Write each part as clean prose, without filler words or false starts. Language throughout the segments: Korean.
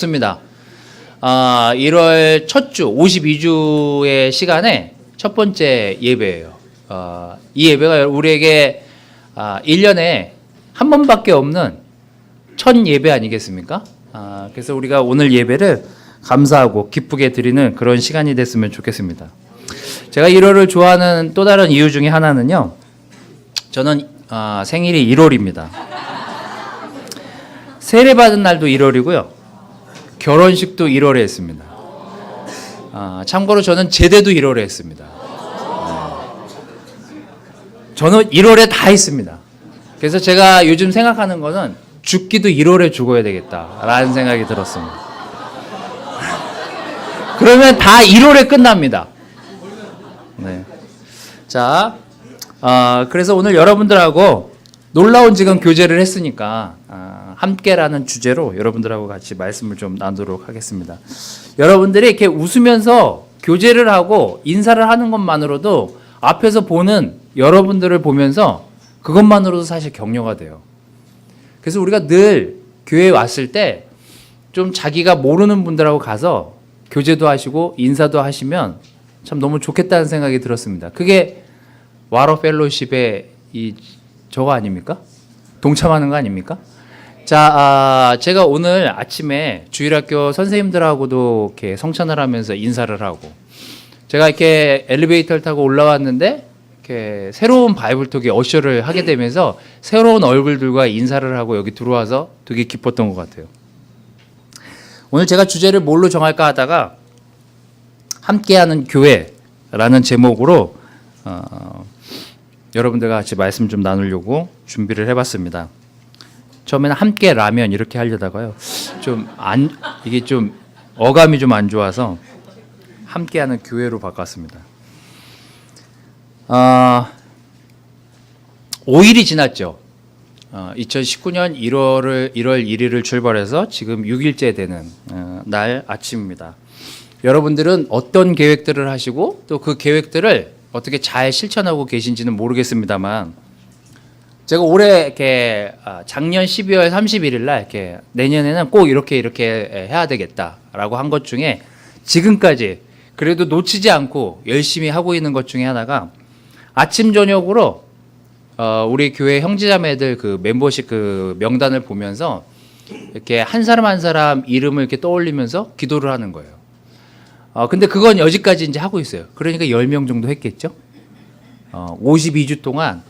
좋습니다. 1월 첫 주, 52주의 시간에 첫 번째 예배예요. 이 예배가 우리에게 1년에 한 번밖에 없는 첫 예배 아니겠습니까? 그래서 우리가 오늘 예배를 감사하고 기쁘게 드리는 그런 시간이 됐으면 좋겠습니다. 제가 1월을 좋아하는 또 다른 이유 중에 하나는요. 저는 생일이 1월입니다. 세례받은 날도 1월이고요. 결혼식도 1월에 했습니다. 참고로 저는 제대도 1월에 했습니다. 저는 1월에 다 했습니다. 그래서 제가 요즘 생각하는 거는 죽기도 1월에 죽어야 되겠다라는 생각이 들었습니다. 그러면 다 1월에 끝납니다. 네. 자, 그래서 오늘 여러분들하고 놀라운 지금 교제를 했으니까 함께라는 주제로 여러분들하고 같이 말씀을 좀 나누도록 하겠습니다. 여러분들이 이렇게 웃으면서 교제를 하고 인사를 하는 것만으로도 앞에서 보는 여러분들을 보면서 그것만으로도 사실 격려가 돼요. 그래서 우리가 늘 교회에 왔을 때 좀 자기가 모르는 분들하고 가서 교제도 하시고 인사도 하시면 참 너무 좋겠다는 생각이 들었습니다. 그게 와로 펠로십의 저거 아닙니까? 동참하는 거 아닙니까? 자, 제가 오늘 아침에 주일학교 선생님들하고도 이렇게 성찬을 하면서 인사를 하고, 제가 이렇게 엘리베이터를 타고 올라왔는데 이렇게 새로운 바이블톡에 어셔를 하게 되면서 새로운 얼굴들과 인사를 하고 여기 들어와서 되게 기뻤던 것 같아요. 오늘 제가 주제를 뭘로 정할까 하다가 함께하는 교회라는 제목으로 여러분들과 같이 말씀 좀 나누려고 준비를 해봤습니다. 처음에는 함께 라면 이렇게 하려다가요. 이게 좀 어감이 좀 안 좋아서 함께하는 교회로 바꿨습니다. 5일이 지났죠. 2019년 1월 1일을 출발해서 지금 6일째 되는 날 아침입니다. 여러분들은 어떤 계획들을 하시고 또 그 계획들을 어떻게 잘 실천하고 계신지는 모르겠습니다만, 제가 올해 이렇게 작년 12월 31일 날 이렇게 내년에는 꼭 이렇게 해야 되겠다라고 한 것 중에 지금까지 그래도 놓치지 않고 열심히 하고 있는 것 중에 하나가 아침 저녁으로 우리 교회 형제자매들 그 멤버십 그 명단을 보면서 이렇게 한 사람 한 사람 이름을 이렇게 떠올리면서 기도를 하는 거예요. 근데 그건 여지까지 이제 하고 있어요. 그러니까 10명 정도 했겠죠. 52주 동안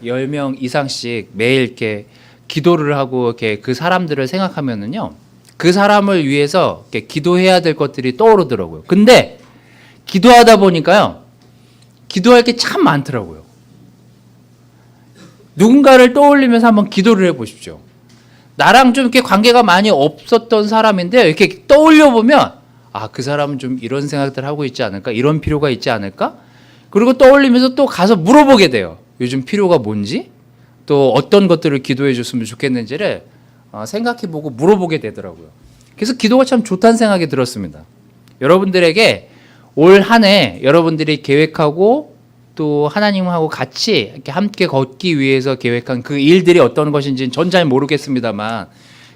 10명 이상씩 매일 이렇게 기도를 하고 이렇게 그 사람들을 생각하면은요, 그 사람을 위해서 이렇게 기도해야 될 것들이 떠오르더라고요. 근데 기도하다 보니까요, 기도할 게 참 많더라고요. 누군가를 떠올리면서 한번 기도를 해보십시오. 나랑 좀 이렇게 관계가 많이 없었던 사람인데 이렇게 떠올려 보면 그 사람은 좀 이런 생각들 하고 있지 않을까? 이런 필요가 있지 않을까? 그리고 떠올리면서 또 가서 물어보게 돼요. 요즘 필요가 뭔지? 또 어떤 것들을 기도해 줬으면 좋겠는지를 생각해보고 물어보게 되더라고요. 그래서 기도가 참 좋다는 생각이 들었습니다. 여러분들에게 올 한 해 여러분들이 계획하고 또 하나님하고 같이 이렇게 함께 걷기 위해서 계획한 그 일들이 어떤 것인지는 전 잘 모르겠습니다만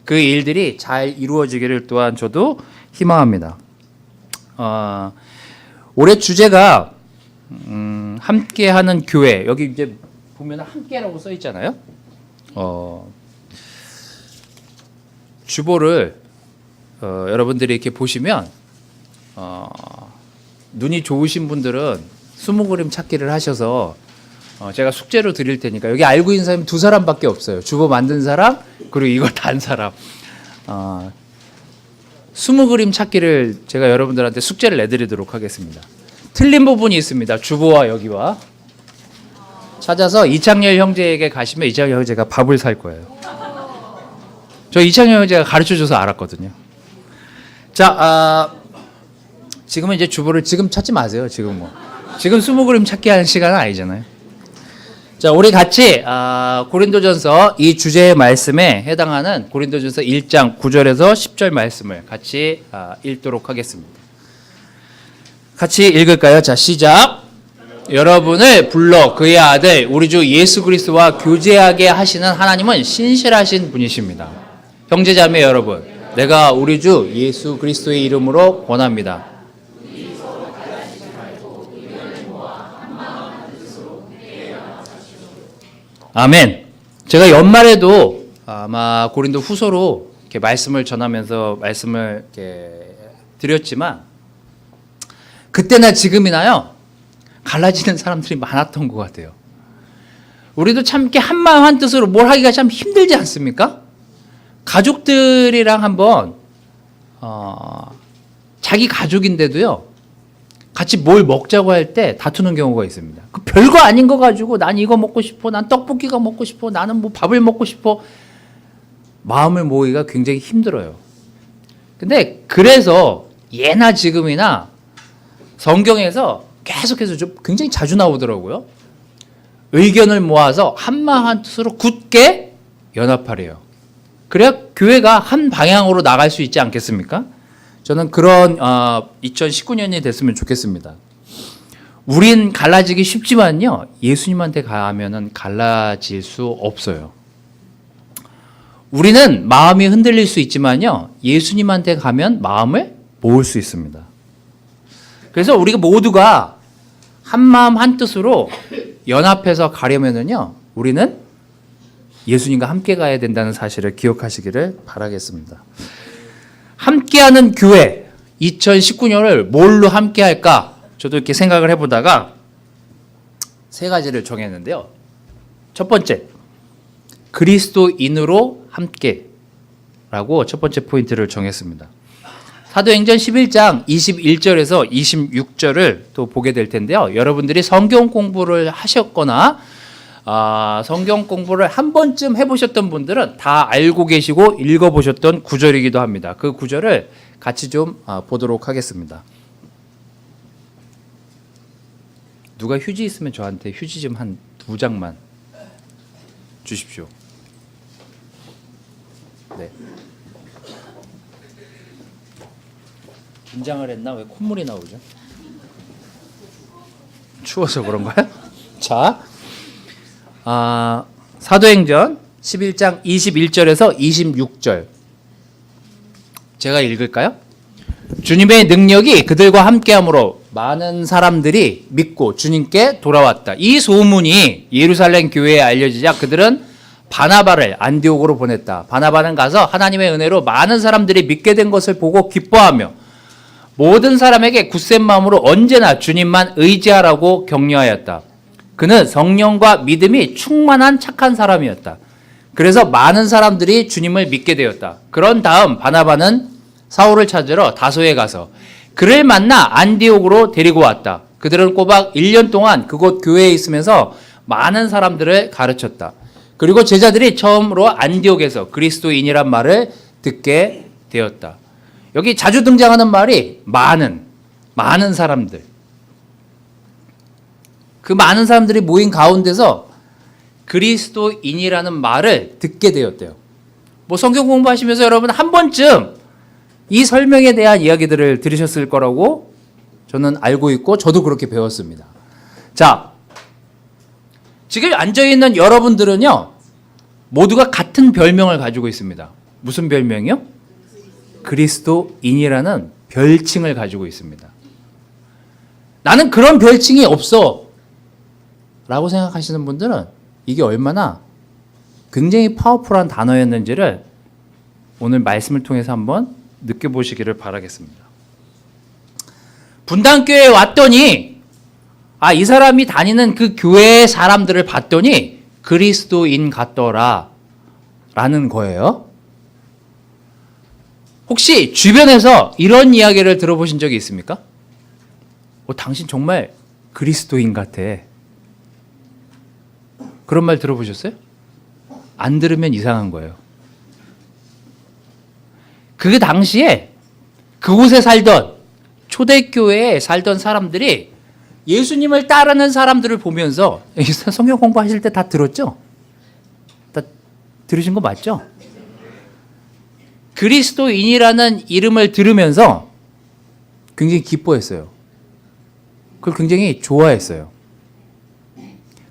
그 일들이 잘 이루어지기를 또한 저도 희망합니다. 올해 주제가 함께하는 교회. 여기 이제 보면 함께라고 써 있잖아요. 주보를 여러분들이 이렇게 보시면 눈이 좋으신 분들은 수모 그림 찾기를 하셔서 제가 숙제로 드릴 테니까, 여기 알고 있는 사람이 2사람밖에 없어요. 주보 만든 사람 그리고 이거 단 사람. 수모 그림 찾기를 제가 여러분들한테 숙제를 내드리도록 하겠습니다. 틀린 부분이 있습니다. 주보와 여기와 찾아서 이창열 형제에게 가시면 이창열 형제가 밥을 살 거예요. 저 이창열 형제가 가르쳐줘서 알았거든요. 자, 지금은 이제 주보를 지금 찾지 마세요. 지금 수모 그림 찾기 하는 시간은 아니잖아요. 자, 우리 같이 고린도전서 이 주제의 말씀에 해당하는 고린도전서 1장 9절에서 10절 말씀을 같이 읽도록 하겠습니다. 같이 읽을까요? 자, 시작. 여러분을 불러 그의 아들 우리 주 예수 그리스도와 교제하게 하시는 하나님은 신실하신 분이십니다. 형제자매 여러분, 내가 우리 주 예수 그리스도의 이름으로 권합니다. 아멘. 제가 연말에도 아마 고린도 후서로 이렇게 말씀을 전하면서 말씀을 이렇게 드렸지만 그때나 지금이나요 갈라지는 사람들이 많았던 것 같아요. 우리도 참 이렇게 한마음 한뜻으로 뭘 하기가 참 힘들지 않습니까? 가족들이랑 한번 자기 가족인데도요 같이 뭘 먹자고 할 때 다투는 경우가 있습니다. 그 별거 아닌 거 가지고 난 이거 먹고 싶어, 난 떡볶이가 먹고 싶어, 나는 뭐 밥을 먹고 싶어. 마음을 모으기가 굉장히 힘들어요. 근데 그래서 예나 지금이나 성경에서 계속해서 좀 굉장히 자주 나오더라고요. 의견을 모아서 한마음 한뜻으로 굳게 연합하래요. 그래야 교회가 한 방향으로 나갈 수 있지 않겠습니까? 저는 그런 2019년이 됐으면 좋겠습니다. 우린 갈라지기 쉽지만요. 예수님한테 가면은 갈라질 수 없어요. 우리는 마음이 흔들릴 수 있지만요. 예수님한테 가면 마음을 모을 수 있습니다. 그래서 우리가 모두가 한마음 한뜻으로 연합해서 가려면은요. 우리는 예수님과 함께 가야 된다는 사실을 기억하시기를 바라겠습니다. 함께하는 교회 2019년을 뭘로 함께할까? 저도 이렇게 생각을 해보다가 세 가지를 정했는데요. 첫 번째, 그리스도인으로 함께라고 첫 번째 포인트를 정했습니다. 사도행전 11장 21절에서 26절을 또 보게 될 텐데요. 여러분들이 성경 공부를 하셨거나 성경 공부를 한 번쯤 해보셨던 분들은 다 알고 계시고 읽어보셨던 구절이기도 합니다. 그 구절을 같이 좀 보도록 하겠습니다. 누가 휴지 있으면 저한테 휴지 좀 한 2장만 주십시오. 네. 긴장을 했나? 왜 콧물이 나오죠? 추워서 그런가요? 자, 사도행전 11장 21절에서 26절 제가 읽을까요? 주님의 능력이 그들과 함께함으로 많은 사람들이 믿고 주님께 돌아왔다. 이 소문이 예루살렘 교회에 알려지자 그들은 바나바를 안디옥으로 보냈다. 바나바는 가서 하나님의 은혜로 많은 사람들이 믿게 된 것을 보고 기뻐하며 모든 사람에게 굳센 마음으로 언제나 주님만 의지하라고 격려하였다. 그는 성령과 믿음이 충만한 착한 사람이었다. 그래서 많은 사람들이 주님을 믿게 되었다. 그런 다음 바나바는 사울을 찾으러 다소에 가서 그를 만나 안디옥으로 데리고 왔다. 그들은 꼬박 1년 동안 그곳 교회에 있으면서 많은 사람들을 가르쳤다. 그리고 제자들이 처음으로 안디옥에서 그리스도인이란 말을 듣게 되었다. 여기 자주 등장하는 말이 많은 사람들. 그 많은 사람들이 모인 가운데서 그리스도인이라는 말을 듣게 되었대요. 뭐 성경 공부하시면서 여러분 한 번쯤 이 설명에 대한 이야기들을 들으셨을 거라고 저는 알고 있고 저도 그렇게 배웠습니다. 자, 지금 앉아있는 여러분들은요 모두가 같은 별명을 가지고 있습니다. 무슨 별명이요? 그리스도인이라는 별칭을 가지고 있습니다. 나는 그런 별칭이 없어 라고 생각하시는 분들은 이게 얼마나 굉장히 파워풀한 단어였는지를 오늘 말씀을 통해서 한번 느껴보시기를 바라겠습니다. 분당교회에 왔더니 이 사람이 다니는 그 교회의 사람들을 봤더니 그리스도인 같더라 라는 거예요. 혹시 주변에서 이런 이야기를 들어보신 적이 있습니까? 당신 정말 그리스도인 같아. 그런 말 들어보셨어요? 안 들으면 이상한 거예요. 그 당시에 그곳에 살던 초대교회에 살던 사람들이 예수님을 따르는 사람들을 보면서 성경 공부하실 때 다 들었죠? 다 들으신 거 맞죠? 그리스도인이라는 이름을 들으면서 굉장히 기뻐했어요. 그걸 굉장히 좋아했어요.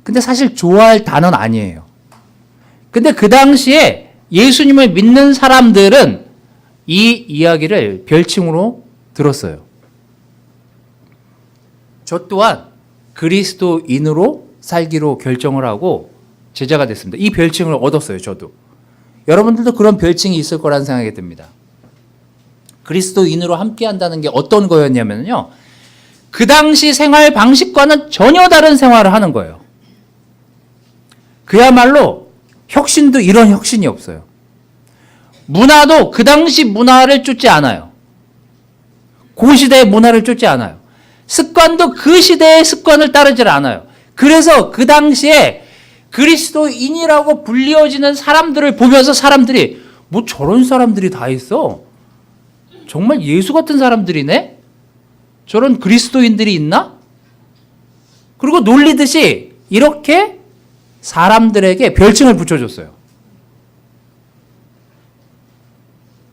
근데 사실 좋아할 단어는 아니에요. 근데 그 당시에 예수님을 믿는 사람들은 이 이야기를 별칭으로 들었어요. 저 또한 그리스도인으로 살기로 결정을 하고 제자가 됐습니다. 이 별칭을 얻었어요, 저도. 여러분들도 그런 별칭이 있을 거라는 생각이 듭니다. 그리스도인으로 함께 한다는 게 어떤 거였냐면요. 그 당시 생활 방식과는 전혀 다른 생활을 하는 거예요. 그야말로 혁신도 이런 혁신이 없어요. 문화도 그 당시 문화를 쫓지 않아요. 그 시대의 문화를 쫓지 않아요. 습관도 그 시대의 습관을 따르질 않아요. 그래서 그 당시에 그리스도인이라고 불리어지는 사람들을 보면서 사람들이 뭐 저런 사람들이 다 있어? 정말 예수 같은 사람들이네? 저런 그리스도인들이 있나? 그리고 놀리듯이 이렇게 사람들에게 별칭을 붙여줬어요.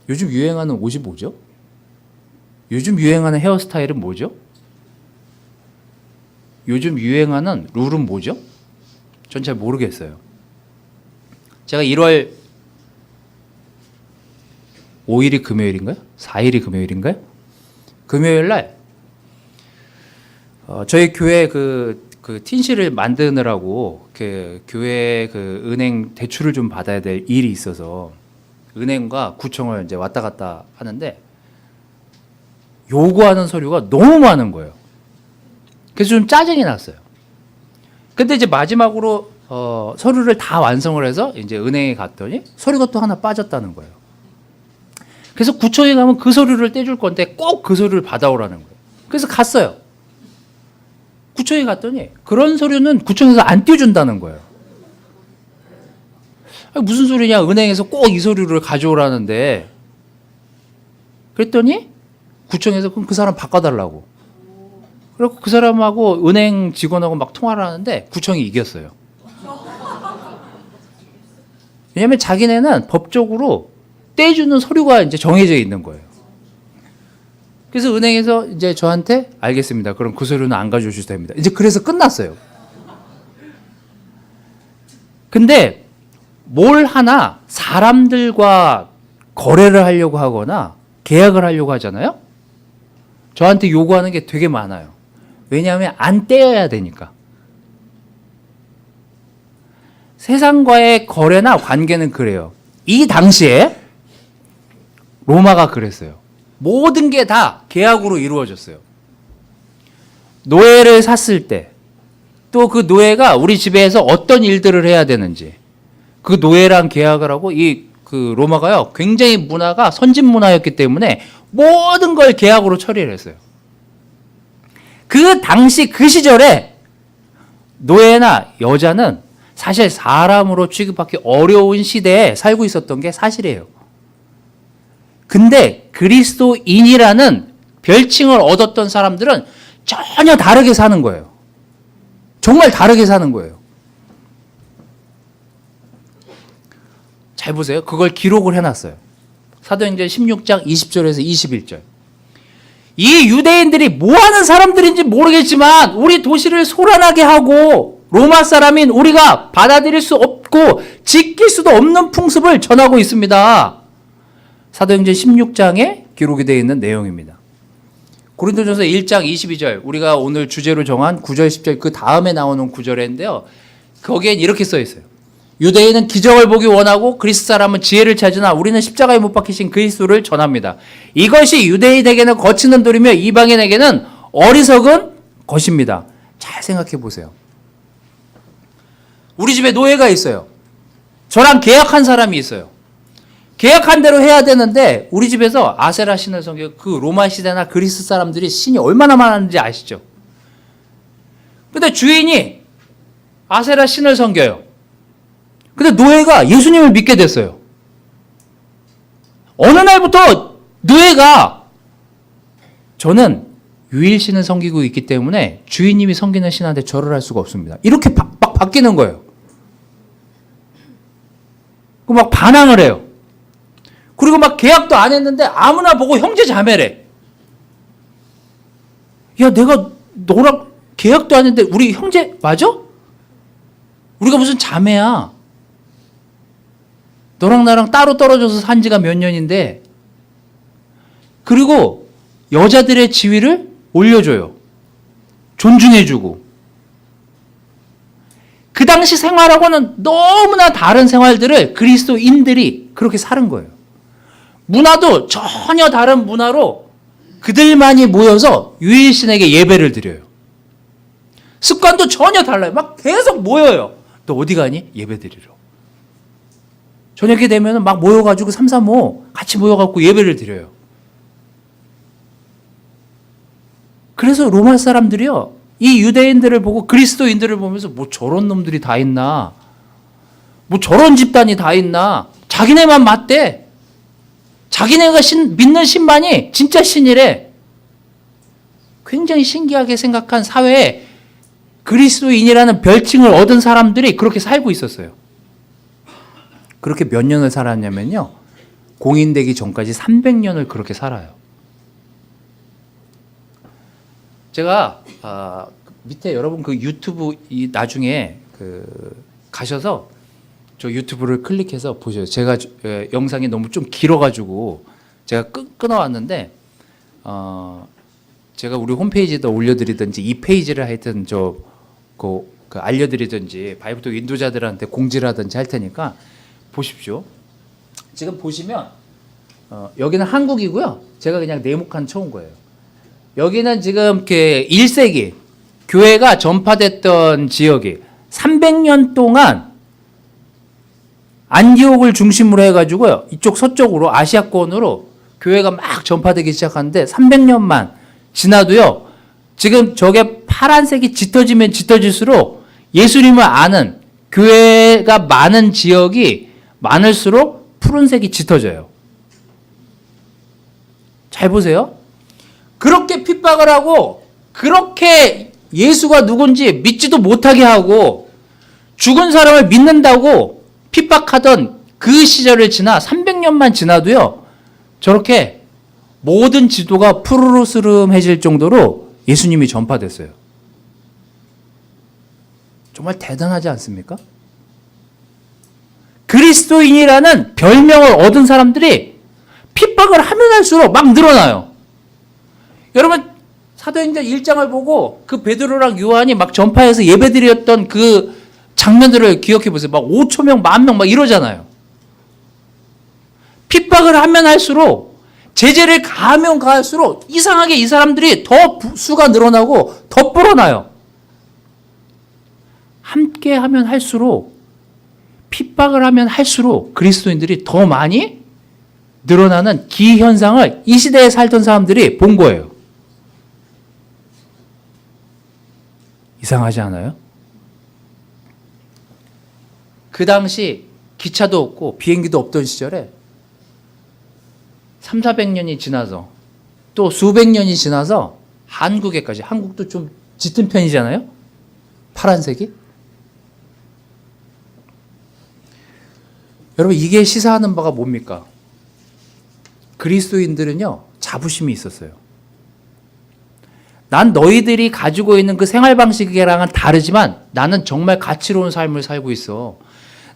요즘 유행하는 옷이 뭐죠? 요즘 유행하는 헤어스타일은 뭐죠? 요즘 유행하는 룰은 뭐죠? 전 잘 모르겠어요. 제가 1월 5일이 금요일인가요? 4일이 금요일인가요? 금요일 날 저희 교회 그 틴실을 만드느라고 그 교회 그 은행 대출을 좀 받아야 될 일이 있어서 은행과 구청을 이제 왔다 갔다 하는데 요구하는 서류가 너무 많은 거예요. 그래서 좀 짜증이 났어요. 근데 이제 마지막으로 서류를 다 완성을 해서 이제 은행에 갔더니 서류가 또 하나 빠졌다는 거예요. 그래서 구청에 가면 그 서류를 떼줄 건데 꼭 그 서류를 받아오라는 거예요. 그래서 갔어요. 구청에 갔더니 그런 서류는 구청에서 안 띄워준다는 거예요. 아니, 무슨 소리냐, 은행에서 꼭 이 서류를 가져오라는데. 그랬더니 구청에서 그럼 그 사람 바꿔달라고. 그리고 그 사람하고 은행 직원하고 막 통화를 하는데 구청이 이겼어요. 왜냐하면 자기네는 법적으로 떼주는 서류가 이제 정해져 있는 거예요. 그래서 은행에서 이제 저한테 알겠습니다. 그럼 그 서류는 안 가져오셔도 됩니다. 이제 그래서 끝났어요. 근데 뭘 하나 사람들과 거래를 하려고 하거나 계약을 하려고 하잖아요. 저한테 요구하는 게 되게 많아요. 왜냐하면 안 떼어야 되니까. 세상과의 거래나 관계는 그래요. 이 당시에 로마가 그랬어요. 모든 게 다 계약으로 이루어졌어요. 노예를 샀을 때, 또 그 노예가 우리 집에서 어떤 일들을 해야 되는지, 그 노예랑 계약을 하고 그 로마가요, 굉장히 문화가 선진 문화였기 때문에 모든 걸 계약으로 처리를 했어요. 그 당시 그 시절에 노예나 여자는 사실 사람으로 취급받기 어려운 시대에 살고 있었던 게 사실이에요. 근데 그리스도인이라는 별칭을 얻었던 사람들은 전혀 다르게 사는 거예요. 정말 다르게 사는 거예요. 잘 보세요. 그걸 기록을 해놨어요. 사도행전 16장 20절에서 21절. 이 유대인들이 뭐하는 사람들인지 모르겠지만 우리 도시를 소란하게 하고 로마 사람인 우리가 받아들일 수 없고 지킬 수도 없는 풍습을 전하고 있습니다. 사도행전 16장에 기록이 되어 있는 내용입니다. 고린도전서 1장 22절, 우리가 오늘 주제로 정한 9절 10절 그 다음에 나오는 구절인데요. 거기엔 이렇게 써 있어요. 유대인은 기적을 보기 원하고 그리스 사람은 지혜를 찾으나 우리는 십자가에 못 박히신 그리스도를 전합니다. 이것이 유대인에게는 거치는 돌이며 이방인에게는 어리석은 것입니다. 잘 생각해 보세요. 우리 집에 노예가 있어요. 저랑 계약한 사람이 있어요. 계약한 대로 해야 되는데 우리 집에서 아세라 신을 섬겨요. 그 로마 시대나 그리스 사람들이 신이 얼마나 많았는지 아시죠? 근데 주인이 아세라 신을 섬겨요. 근데 노예가 예수님을 믿게 됐어요. 어느 날부터 노예가 저는 유일신을 섬기고 있기 때문에 주인님이 섬기는 신한테 절을 할 수가 없습니다. 이렇게 막 바뀌는 거예요. 그 막 반항을 해요. 그리고 막 계약도 안 했는데 아무나 보고 형제 자매래. 야, 내가 너랑 계약도 안 했는데 우리 형제 맞아? 우리가 무슨 자매야. 너랑 나랑 따로 떨어져서 산 지가 몇 년인데 그리고 여자들의 지위를 올려줘요. 존중해주고. 그 당시 생활하고는 너무나 다른 생활들을 그리스도인들이 그렇게 사는 거예요. 문화도 전혀 다른 문화로 그들만이 모여서 유일신에게 예배를 드려요. 습관도 전혀 달라요. 막 계속 모여요. 너 어디 가니? 예배 드리러. 저녁에 되면 막 모여가지고 335 같이 모여갖고 예배를 드려요. 그래서 로마 사람들이요, 이 유대인들을 보고 그리스도인들을 보면서 뭐 저런 놈들이 다 있나? 뭐 저런 집단이 다 있나? 자기네만 맞대. 자기네가 믿는 신만이 진짜 신이래. 굉장히 신기하게 생각한 사회에 그리스도인이라는 별칭을 얻은 사람들이 그렇게 살고 있었어요. 그렇게 몇 년을 살았냐면요, 공인되기 전까지 300년을 그렇게 살아요. 제가 밑에 여러분 그 유튜브 나중에 가셔서 저 유튜브를 클릭해서 보셔요. 제가 영상이 너무 좀 길어가지고 제가 끊어왔는데 제가 우리 홈페이지에다 올려드리든지 이 페이지를 하여튼 그 알려드리든지 바이블톡 인도자들한테 공지라든지 할 테니까 보십시오. 지금 보시면 여기는 한국이고요. 제가 그냥 네모칸 쳐온 거예요. 여기는 지금 1세기 교회가 전파됐던 지역이 300년 동안 안디옥을 중심으로 해가지고요, 이쪽 서쪽으로 아시아권으로 교회가 막 전파되기 시작하는데 300년만 지나도요, 지금 저게 파란색이 짙어지면 짙어질수록 예수님을 아는 교회가 많은 지역이 많을수록 푸른색이 짙어져요. 잘 보세요. 그렇게 핍박을 하고 그렇게 예수가 누군지 믿지도 못하게 하고 죽은 사람을 믿는다고 핍박하던 그 시절을 지나 300년만 지나도요, 저렇게 모든 지도가 푸르르스름해질 정도로 예수님이 전파됐어요. 정말 대단하지 않습니까? 그리스도인이라는 별명을 얻은 사람들이 핍박을 하면 할수록 막 늘어나요. 여러분 사도행전 1장을 보고 그 베드로랑 요한이 막 전파해서 예배드렸던 그 장면들을 기억해 보세요. 막 5천 명, 10,000명 막 이러잖아요. 핍박을 하면 할수록, 제재를 가하면 가할수록 이상하게 이 사람들이 더 수가 늘어나고 더 불어나요. 함께 하면 할수록, 핍박을 하면 할수록 그리스도인들이 더 많이 늘어나는 기현상을 이 시대에 살던 사람들이 본 거예요. 이상하지 않아요? 그 당시 기차도 없고 비행기도 없던 시절에 300~400년이 지나서 또 수백 년이 지나서 한국에까지, 한국도 좀 짙은 편이잖아요? 파란색이? 여러분, 이게 시사하는 바가 뭡니까? 그리스도인들은요, 자부심이 있었어요. 난 너희들이 가지고 있는 그 생활 방식이랑은 다르지만 나는 정말 가치로운 삶을 살고 있어.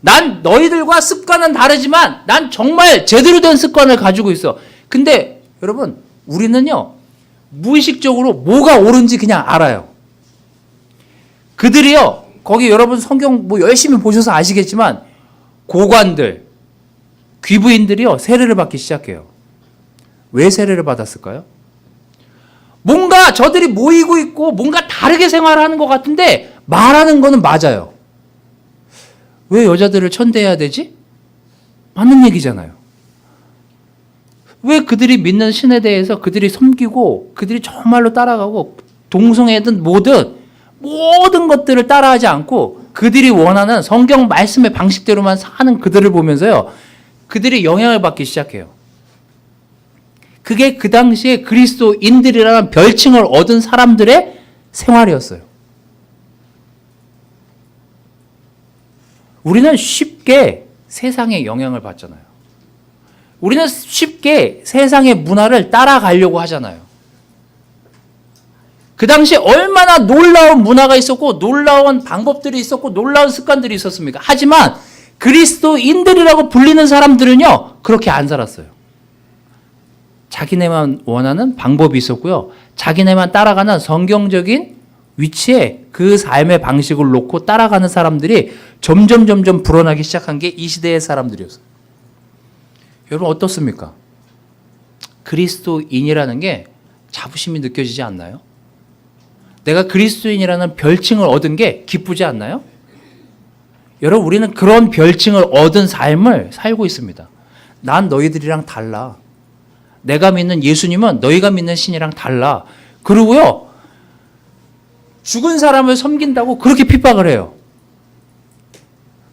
난 너희들과 습관은 다르지만 난 정말 제대로 된 습관을 가지고 있어. 근데 여러분, 우리는요, 무의식적으로 뭐가 옳은지 그냥 알아요. 그들이요, 거기 여러분 성경 뭐 열심히 보셔서 아시겠지만 고관들, 귀부인들이요, 세례를 받기 시작해요. 왜 세례를 받았을까요? 뭔가 저들이 모이고 있고 뭔가 다르게 생활하는 것 같은데 말하는 거는 맞아요. 왜 여자들을 천대해야 되지? 맞는 얘기잖아요. 왜 그들이 믿는 신에 대해서 그들이 섬기고 그들이 정말로 따라가고 동성애든 뭐든 모든 것들을 따라하지 않고 그들이 원하는 성경 말씀의 방식대로만 사는 그들을 보면서요, 그들이 영향을 받기 시작해요. 그게 그 당시에 그리스도인들이라는 별칭을 얻은 사람들의 생활이었어요. 우리는 쉽게 세상에 영향을 받잖아요. 우리는 쉽게 세상의 문화를 따라가려고 하잖아요. 그 당시에 얼마나 놀라운 문화가 있었고 놀라운 방법들이 있었고 놀라운 습관들이 있었습니까? 하지만 그리스도인들이라고 불리는 사람들은요, 그렇게 안 살았어요. 자기네만 원하는 방법이 있었고요. 자기네만 따라가는 성경적인 위치에 그 삶의 방식을 놓고 따라가는 사람들이 점점 불어나기 시작한 게 이 시대의 사람들이었어요. 여러분 어떻습니까? 그리스도인이라는 게 자부심이 느껴지지 않나요? 내가 그리스도인이라는 별칭을 얻은 게 기쁘지 않나요? 여러분 우리는 그런 별칭을 얻은 삶을 살고 있습니다. 난 너희들이랑 달라. 내가 믿는 예수님은 너희가 믿는 신이랑 달라. 그리고요, 죽은 사람을 섬긴다고 그렇게 핍박을 해요.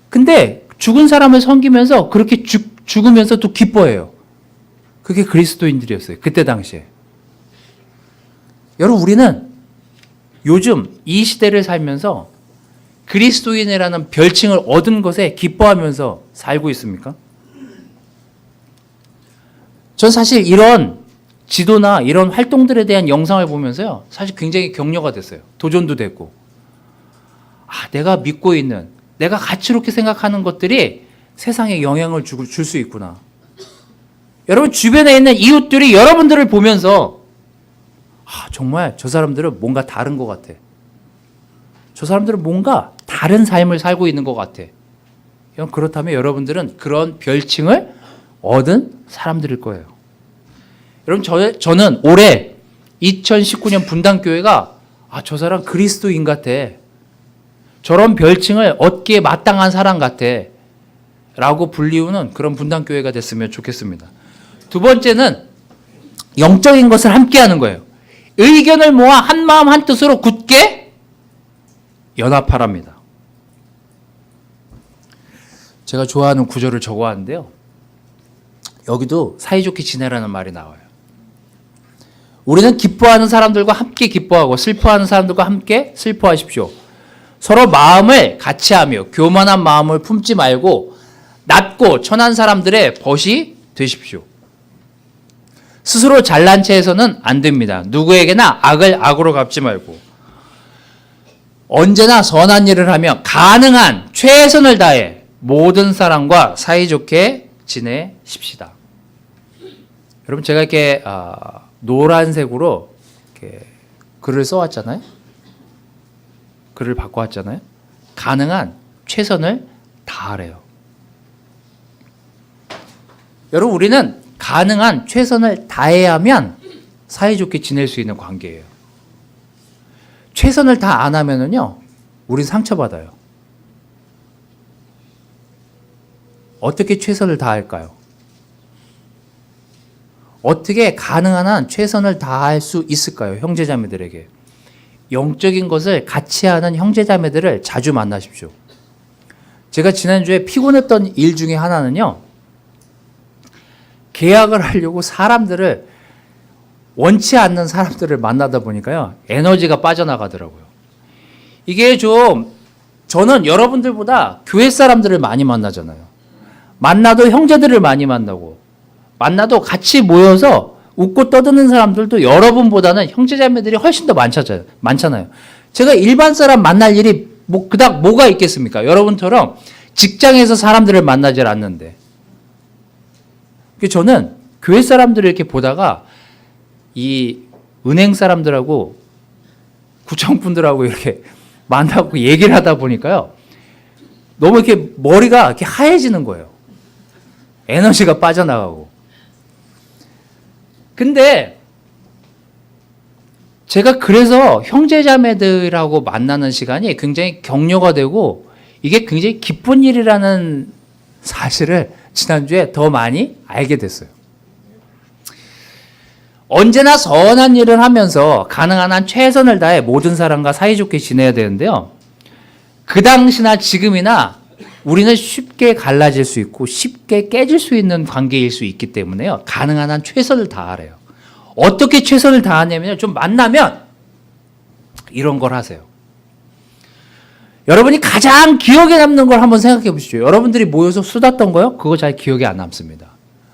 근데 죽은 사람을 섬기면서 그렇게 죽으면서 또 기뻐해요. 그게 그리스도인들이었어요. 그때 당시에. 여러분 우리는 요즘 이 시대를 살면서 그리스도인이라는 별칭을 얻은 것에 기뻐하면서 살고 있습니까? 전 사실 이런 지도나 이런 활동들에 대한 영상을 보면서요, 사실 굉장히 격려가 됐어요. 도전도 됐고. 내가 믿고 있는, 내가 가치롭게 생각하는 것들이 세상에 영향을 줄 수 있구나. 여러분 주변에 있는 이웃들이 여러분들을 보면서 정말 저 사람들은 뭔가 다른 것 같아. 저 사람들은 뭔가 다른 삶을 살고 있는 것 같아. 그렇다면 여러분들은 그런 별칭을 얻은 사람들일 거예요. 여러분 저는 올해 2019년 분당교회가 저 사람 그리스도인 같아. 저런 별칭을 얻기에 마땅한 사람 같아. 라고 불리우는 그런 분당교회가 됐으면 좋겠습니다. 두 번째는 영적인 것을 함께 하는 거예요. 의견을 모아 한 마음 한 뜻으로 굳게 연합하랍니다. 제가 좋아하는 구절을 적어왔는데요. 여기도 사이좋게 지내라는 말이 나와요. 우리는 기뻐하는 사람들과 함께 기뻐하고 슬퍼하는 사람들과 함께 슬퍼하십시오. 서로 마음을 같이 하며 교만한 마음을 품지 말고 낮고 천한 사람들의 벗이 되십시오. 스스로 잘난 체해서는 안 됩니다. 누구에게나 악을 악으로 갚지 말고 언제나 선한 일을 하며 가능한 최선을 다해 모든 사람과 사이좋게 지내십시다. 여러분 제가 이렇게 노란색으로 이렇게 글을 써왔잖아요. 글을 바꿔왔잖아요. 가능한 최선을 다하래요. 여러분 우리는 가능한 최선을 다해야만 사이좋게 지낼 수 있는 관계예요. 최선을 다 안 하면은요, 우린 상처받아요. 어떻게 최선을 다할까요? 어떻게 가능한 한 최선을 다할 수 있을까요? 형제자매들에게. 영적인 것을 같이 하는 형제자매들을 자주 만나십시오. 제가 지난주에 피곤했던 일 중에 하나는요, 계약을 하려고 사람들을 원치 않는 사람들을 만나다 보니까요, 에너지가 빠져나가더라고요. 이게 저는 여러분들보다 교회 사람들을 많이 만나잖아요. 만나도 형제들을 많이 만나도 같이 모여서 웃고 떠드는 사람들도 여러분보다는 형제자매들이 훨씬 더 많잖아요. 제가 일반 사람 만날 일이 그닥 뭐가 있겠습니까? 여러분처럼 직장에서 사람들을 만나질 않는데. 저는 교회 사람들을 이렇게 보다가 이 은행 사람들하고 구청분들하고 이렇게 만나고 얘기를 하다 보니까요, 너무 이렇게 머리가 이렇게 하얘지는 거예요. 에너지가 빠져나가고. 근데 제가 그래서 형제자매들하고 만나는 시간이 굉장히 격려가 되고 이게 굉장히 기쁜 일이라는 사실을 지난주에 더 많이 알게 됐어요. 언제나 선한 일을 하면서 가능한 한 최선을 다해 모든 사람과 사이좋게 지내야 되는데요. 그 당시나 지금이나 우리는 쉽게 갈라질 수 있고 쉽게 깨질 수 있는 관계일 수 있기 때문에요. 가능한 한 최선을 다하래요. 어떻게 최선을 다하냐면요. 좀 만나면 이런 걸 하세요. 여러분이 가장 기억에 남는 걸 한번 생각해 보시죠. 여러분들이 모여서 수다 떤 거요? 그거 잘 기억에 안 남습니다.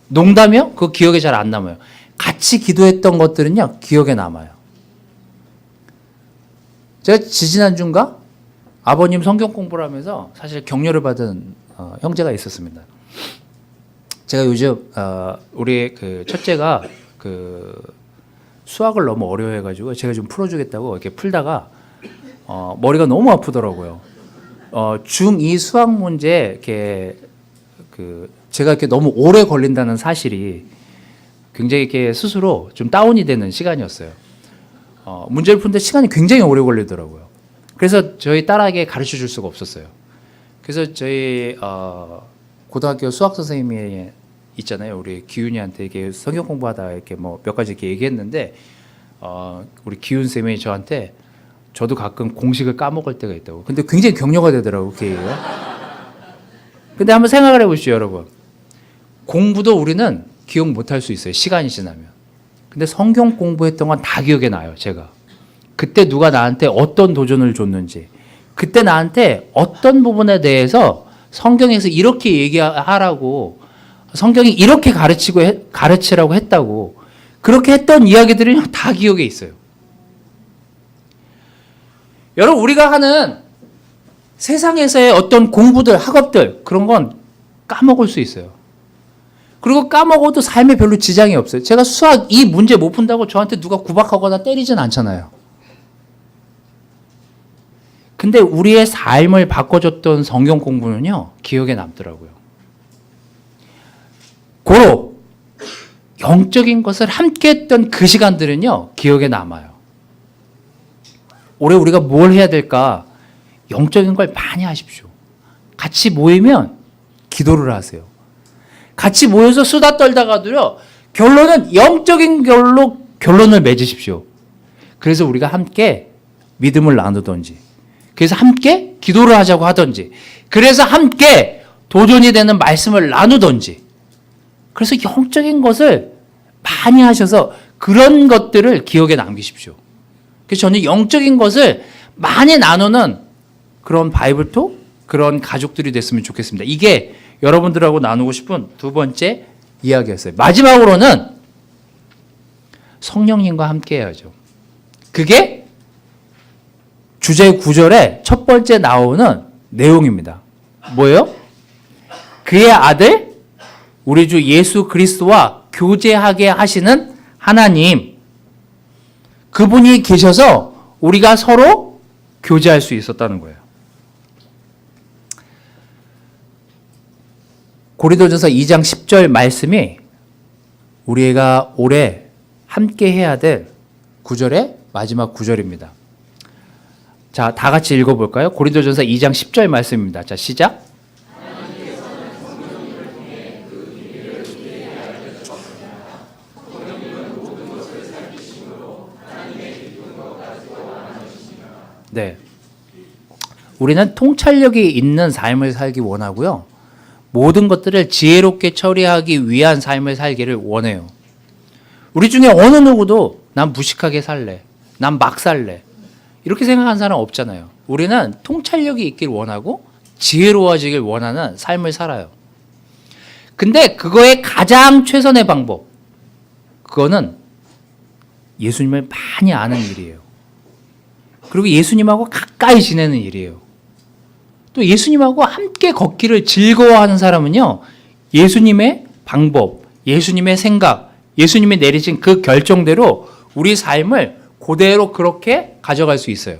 농담이요? 그거 기억에 잘 안 남아요. 같이 기도했던 것들은요, 기억에 남아요. 제가 지지난주인가? 아버님 성경 공부를 하면서 사실 격려를 받은 형제가 있었습니다. 제가 요즘 우리 그 첫째가 그 수학을 너무 어려워해가지고 제가 좀 풀어주겠다고 이렇게 풀다가 머리가 너무 아프더라고요. 중2 수학 문제 이렇게 제가 이렇게 너무 오래 걸린다는 사실이 굉장히 이렇게 스스로 좀 다운이 되는 시간이었어요. 문제를 푸는데 시간이 굉장히 오래 걸리더라고요. 그래서 저희 딸에게 가르쳐 줄 수가 없었어요. 그래서 저희 고등학교 수학 선생님이 있잖아요. 우리 기훈이한테 이렇게 성경 공부하다 이렇게 뭐 몇 가지 이렇게 얘기했는데 우리 기훈 쌤이 저한테 저도 가끔 공식을 까먹을 때가 있다고. 근데 굉장히 격려가 되더라고 그 얘기가. 근데 한번 생각을 해보시죠, 여러분. 공부도 우리는 기억 못할 수 있어요. 시간이 지나면. 근데 성경 공부했던 건 다 기억에 나요. 제가. 그때 누가 나한테 어떤 도전을 줬는지, 그때 나한테 어떤 부분에 대해서 성경에서 이렇게 얘기하라고, 성경이 이렇게 가르치라고 했다고, 그렇게 했던 이야기들이 다 기억에 있어요. 여러분, 우리가 하는 세상에서의 어떤 공부들, 학업들, 그런 건 까먹을 수 있어요. 그리고 까먹어도 삶에 별로 지장이 없어요. 제가 수학 이 문제 못 푼다고 저한테 누가 구박하거나 때리진 않잖아요. 근데 우리의 삶을 바꿔줬던 성경 공부는요, 기억에 남더라고요. 고로 영적인 것을 함께 했던 그 시간들은요, 기억에 남아요. 올해 우리가 뭘 해야 될까? 영적인 걸 많이 하십시오. 같이 모이면 기도를 하세요. 같이 모여서 수다 떨다가도요, 결론은 영적인 걸로 결론을 맺으십시오. 그래서 우리가 함께 믿음을 나누던지, 그래서 함께 기도를 하자고 하던지, 그래서 함께 도전이 되는 말씀을 나누던지, 그래서 영적인 것을 많이 하셔서 그런 것들을 기억에 남기십시오. 그래서 저는 영적인 것을 많이 나누는 그런 바이블톡, 그런 가족들이 됐으면 좋겠습니다. 이게 여러분들하고 나누고 싶은 두 번째 이야기였어요. 마지막으로는 성령님과 함께 해야죠. 그게 주제 9절에 첫 번째 나오는 내용입니다. 뭐예요? 그의 아들 우리 주 예수 그리스도와 교제하게 하시는 하나님, 그분이 계셔서 우리가 서로 교제할 수 있었다는 거예요. 고린도전서 2장 10절 말씀이 우리가 올해 함께 해야 될 9절의 마지막 9절입니다. 자, 다 같이 읽어볼까요? 고린도전서 2장 10절 말씀입니다. 자, 시작. 네, 우리는 통찰력이 있는 삶을 살기 원하고요, 모든 것들을 지혜롭게 처리하기 위한 삶을 살기를 원해요. 우리 중에 어느 누구도 난 무식하게 살래, 난 막 살래, 이렇게 생각하는 사람 없잖아요. 우리는 통찰력이 있길 원하고 지혜로워지길 원하는 삶을 살아요. 근데 그거의 가장 최선의 방법, 그거는 예수님을 많이 아는 일이에요. 그리고 예수님하고 가까이 지내는 일이에요. 또 예수님하고 함께 걷기를 즐거워하는 사람은요, 예수님의 방법, 예수님의 생각, 예수님이 내리신 그 결정대로 우리 삶을 그대로 그렇게 가져갈 수 있어요.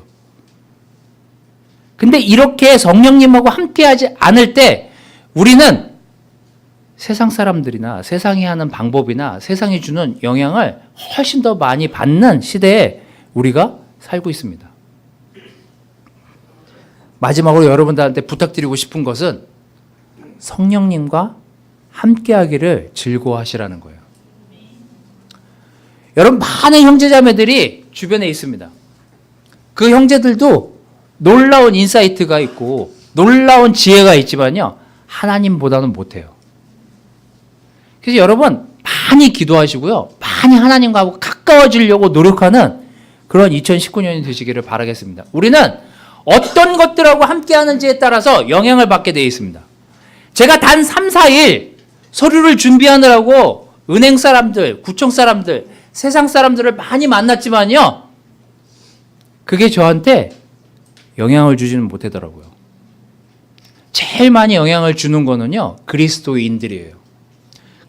근데 이렇게 성령님하고 함께하지 않을 때 우리는 세상 사람들이나 세상이 하는 방법이나 세상이 주는 영향을 훨씬 더 많이 받는 시대에 우리가 살고 있습니다. 마지막으로 여러분들한테 부탁드리고 싶은 것은 성령님과 함께하기를 즐거워하시라는 거예요. 여러분, 많은 형제자매들이 주변에 있습니다. 그 형제들도 놀라운 인사이트가 있고 놀라운 지혜가 있지만요, 하나님보다는 못해요. 그래서 여러분, 많이 기도하시고요, 많이 하나님과 가까워지려고 노력하는 그런 2019년이 되시기를 바라겠습니다. 우리는 어떤 것들하고 함께 하는지에 따라서 영향을 받게 되어 있습니다. 제가 단 3, 4일 서류를 준비하느라고 은행 사람들, 구청 사람들, 세상 사람들을 많이 만났지만요, 그게 저한테 영향을 주지는 못하더라고요. 제일 많이 영향을 주는 거는요, 그리스도인들이에요.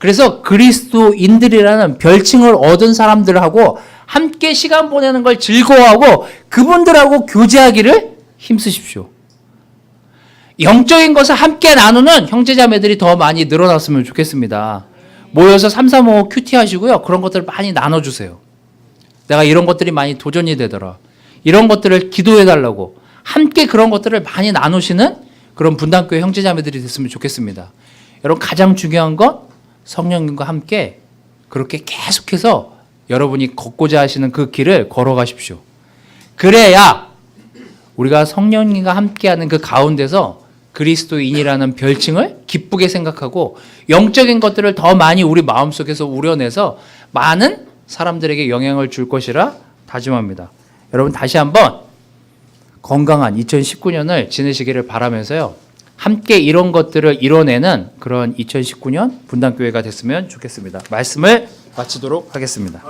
그래서 그리스도인들이라는 별칭을 얻은 사람들하고 함께 시간 보내는 걸 즐거워하고 그분들하고 교제하기를 힘쓰십시오. 영적인 것을 함께 나누는 형제자매들이 더 많이 늘어났으면 좋겠습니다. 모여서 335 큐티 하시고요. 그런 것들을 많이 나눠주세요. 내가 이런 것들이 많이 도전이 되더라. 이런 것들을 기도해달라고 함께 그런 것들을 많이 나누시는 그런 분당교회 형제자매들이 됐으면 좋겠습니다. 여러분 가장 중요한 건 성령님과 함께 그렇게 계속해서 여러분이 걷고자 하시는 그 길을 걸어가십시오. 그래야 우리가 성령님과 함께하는 그 가운데서 그리스도인이라는 별칭을 기쁘게 생각하고 영적인 것들을 더 많이 우리 마음속에서 우려내서 많은 사람들에게 영향을 줄 것이라 다짐합니다. 여러분 다시 한번 건강한 2019년을 지내시기를 바라면서요. 함께 이런 것들을 이뤄내는 그런 2019년 분당교회가 됐으면 좋겠습니다. 말씀을 마치도록 하겠습니다.